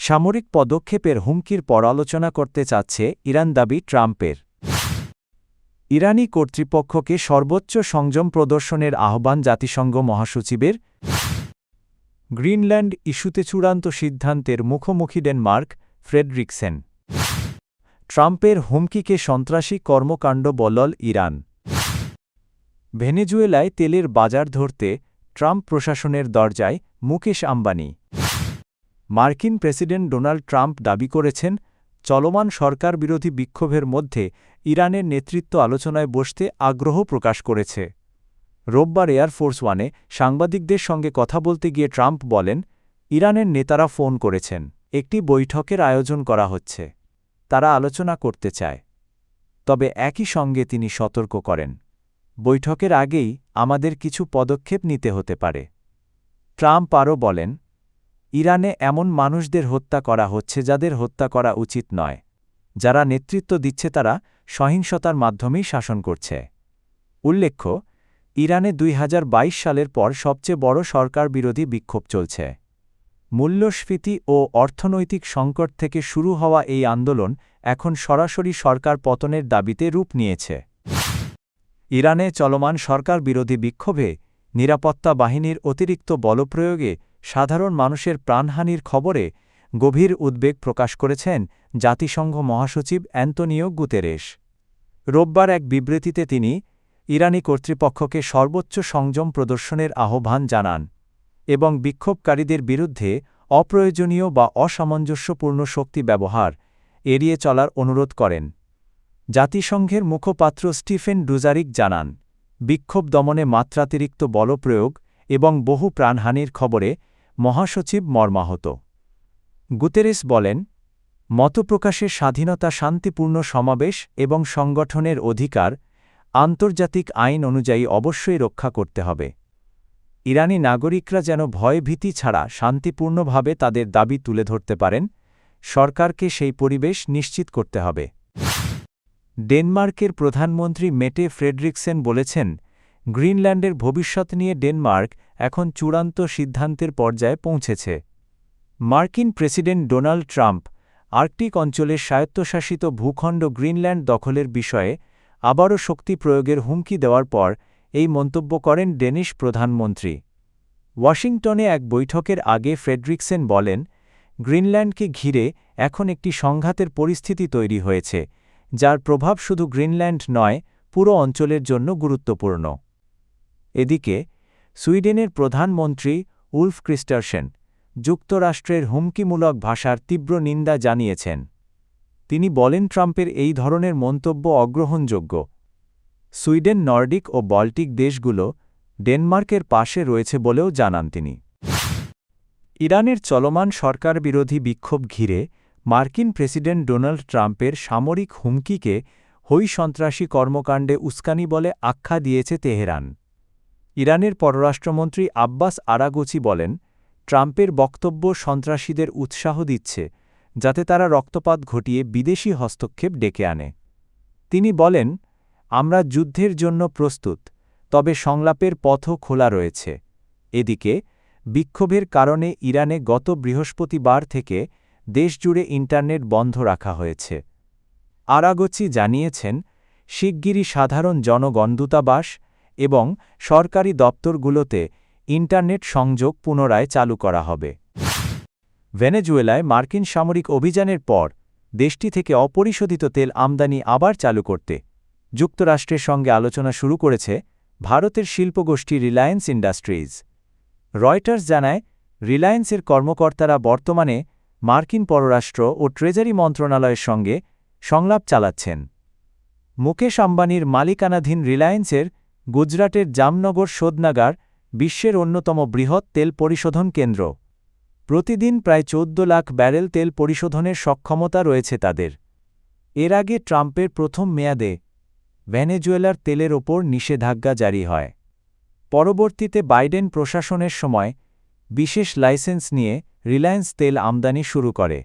সামরিক পদক্ষেপের হুমকির পরালোচনা করতে চাচ্ছে ইরান দাবি ট্রাম্পের। ইরানি কর্তৃপক্ষকে সর্বোচ্চ সংযম প্রদর্শনের আহ্বান জাতিসংঘ মহাসচিবের। গ্রিনল্যান্ড ইস্যুতে চূড়ান্ত সিদ্ধান্তের মুখোমুখি ডেনমার্ক, ফ্রেডরিকসেন। ট্রাম্পের হুমকিকে সন্ত্রাসী কর্মকাণ্ড বলল ইরান। ভেনেজুয়েলায় তেলের বাজার ধরতে ট্রাম্প প্রশাসনের দরজায় মুকেশ আম্বানি। মার্কিন প্রেসিডেন্ট ডোনাল্ড ট্রাম্প দাবি করেছেন, চলমান সরকারবিরোধী বিক্ষোভের মধ্যে ইরানের নেতৃত্ব আলোচনায় বসতে আগ্রহ প্রকাশ করেছে। রোববার এয়ারফোর্স ওয়ানে সাংবাদিকদের সঙ্গে কথা বলতে গিয়ে ট্রাম্প বলেন, ইরানের নেতারা ফোন করেছেন, একটি বৈঠকের আয়োজন করা হচ্ছে, তারা আলোচনা করতে চায়। তবে একই সঙ্গে তিনি সতর্ক করেন, বৈঠকের আগেই আমাদের কিছু পদক্ষেপ নিতে হতে পারে। ট্রাম্প আরও বলেন, ইরানে এমন মানুষদের হত্যা করা হচ্ছে যাদের হত্যা করা উচিত নয়। যারা নেতৃত্ব দিচ্ছে তারা সহিংসতার মাধ্যমেই শাসন করছে। উল্লেখ্য, ইরানে ২০২২ সালের পর সবচেয়ে বড় সরকারবিরোধী বিক্ষোভ চলছে। মূল্যস্ফীতি ও অর্থনৈতিক সংকট থেকে শুরু হওয়া এই আন্দোলন এখন সরাসরি সরকার পতনের দাবিতে রূপ নিয়েছে। ইরানে চলমান সরকারবিরোধী বিক্ষোভে নিরাপত্তা বাহিনীর অতিরিক্ত বলপ্রয়োগে সাধারণ মানুষের প্রাণহানির খবরে গভীর উদ্বেগ প্রকাশ করেছেন জাতিসংঘ মহাসচিব অ্যান্তোনিও গুতেরেস। রোববার এক বিবৃতিতে তিনি ইরানি কর্তৃপক্ষকে সর্বোচ্চ সংযম প্রদর্শনের আহ্বান জানান এবং বিক্ষোভকারীদের বিরুদ্ধে অপ্রয়োজনীয় বা অসামঞ্জস্যপূর্ণ শক্তি ব্যবহার এড়িয়ে চলার অনুরোধ করেন। জাতিসংঘের মুখপাত্র স্টিফেন ডুজারিক জানান, বিক্ষোভ দমনে মাত্রাতিরিক্ত বলপ্রয়োগ এবং বহু প্রাণহানির খবরে মহাসচিব মর্মাহত। গুতেরেস বলেন, মতপ্রকাশের স্বাধীনতা, শান্তিপূর্ণ সমাবেশ এবং সংগঠনের অধিকার আন্তর্জাতিক আইন অনুযায়ী অবশ্যই রক্ষা করতে হবে। ইরানি নাগরিকরা যেন ভয়ভীতি ছাড়া শান্তিপূর্ণভাবে তাদের দাবি তুলে ধরতে পারেন, সরকারকে সেই পরিবেশ নিশ্চিত করতে হবে। ডেনমার্কের প্রধানমন্ত্রী মেটে ফ্রেডরিকসেন বলেছেন, গ্রিনল্যান্ডের ভবিষ্যৎ নিয়ে ডেনমার্ক এখন চূড়ান্ত সিদ্ধান্তের পর্যায়ে পৌঁছেছে। মার্কিন প্রেসিডেন্ট ডোনাল্ড ট্রাম্প আর্কটিক অঞ্চলের স্বায়ত্তশাসিত ভূখণ্ড গ্রিনল্যান্ড দখলের বিষয়ে আবারও শক্তি প্রয়োগের হুমকি দেওয়ার পর এই মন্তব্য করেন ডেনিশ প্রধানমন্ত্রী। ওয়াশিংটনে এক বৈঠকের আগে ফ্রেডরিকসেন বলেন, গ্রিনল্যান্ডকে ঘিরে এখন একটি সংঘাতের পরিস্থিতি তৈরি হয়েছে, যার প্রভাব শুধু গ্রিনল্যান্ড নয়, পুরো অঞ্চলের জন্য গুরুত্বপূর্ণ। এদিকে সুইডেনের প্রধানমন্ত্রী উলফ ক্রিস্টারসেন যুক্তরাষ্ট্রের হুমকিমূলক ভাষার তীব্র নিন্দা জানিয়েছেন। তিনি বলেন, ট্রাম্পের এই ধরনের মন্তব্য অগ্রহণযোগ্য। সুইডেন নর্ডিক ও বল্টিক দেশগুলো ডেনমার্কের পাশে রয়েছে বলেও জানান তিনি। ইরানের চলমান সরকারবিরোধী বিক্ষোভ ঘিরে মার্কিন প্রেসিডেন্ট ডোনাল্ড ট্রাম্পের সামরিক হুমকিকে সন্ত্রাসী কর্মকাণ্ডে উস্কানি বলে আখ্যা দিয়েছে তেহরান। ইরানের পররাষ্ট্রমন্ত্রী আব্বাস আরাগচি বলেন, ট্রাম্পের বক্তব্য সন্ত্রাসীদের উৎসাহ দিচ্ছে, যাতে তারা রক্তপাত ঘটিয়ে বিদেশি হস্তক্ষেপ ডেকে আনে। তিনি বলেন, আমরা যুদ্ধের জন্য প্রস্তুত, তবে সংলাপের পথও খোলা রয়েছে। এদিকে বিক্ষোভের কারণে ইরানে গত বৃহস্পতিবার থেকে দেশজুড়ে ইন্টারনেট বন্ধ রাখা হয়েছে। আরাগচি জানিয়েছেন, শিগগিরই সাধারণ জনগণ, দূতাবাস এবং সরকারি দপ্তরগুলোতে ইন্টারনেট সংযোগ পুনরায় চালু করা হবে। ভেনেজুয়েলায় মার্কিন সামরিক অভিযানের পর দেশটি থেকে অপরিশোধিত তেল আমদানি আবার চালু করতে যুক্তরাষ্ট্রের সঙ্গে আলোচনা শুরু করেছে ভারতের শিল্পগোষ্ঠী রিলায়েন্স ইন্ডাস্ট্রিজ। রয়টার্স জানায়, রিলায়েন্সের কর্মকর্তারা বর্তমানে মার্কিন পররাষ্ট্র ও ট্রেজারি মন্ত্রণালয়ের সঙ্গে সংলাপ চালাচ্ছেন। মুকেশ আম্বানির মালিকানাধীন রিলায়েন্সের গুজরাটের জামনগর শোধনাগার বিশ্বের অন্যতম বৃহৎ তেল পরিশোধন কেন্দ্র। প্রতিদিন প্রায় ১৪ লাখ ব্যারেল তেল পরিশোধনের সক্ষমতা রয়েছে তাদের। এর আগে ট্রাম্পের প্রথম মেয়াদে ভেনেজুয়েলার তেলের ওপর নিষেধাজ্ঞা জারি হয়। পরবর্তীতে বাইডেন প্রশাসনের সময় বিশেষ লাইসেন্স নিয়ে রিলায়েন্স তেল আমদানি শুরু করে।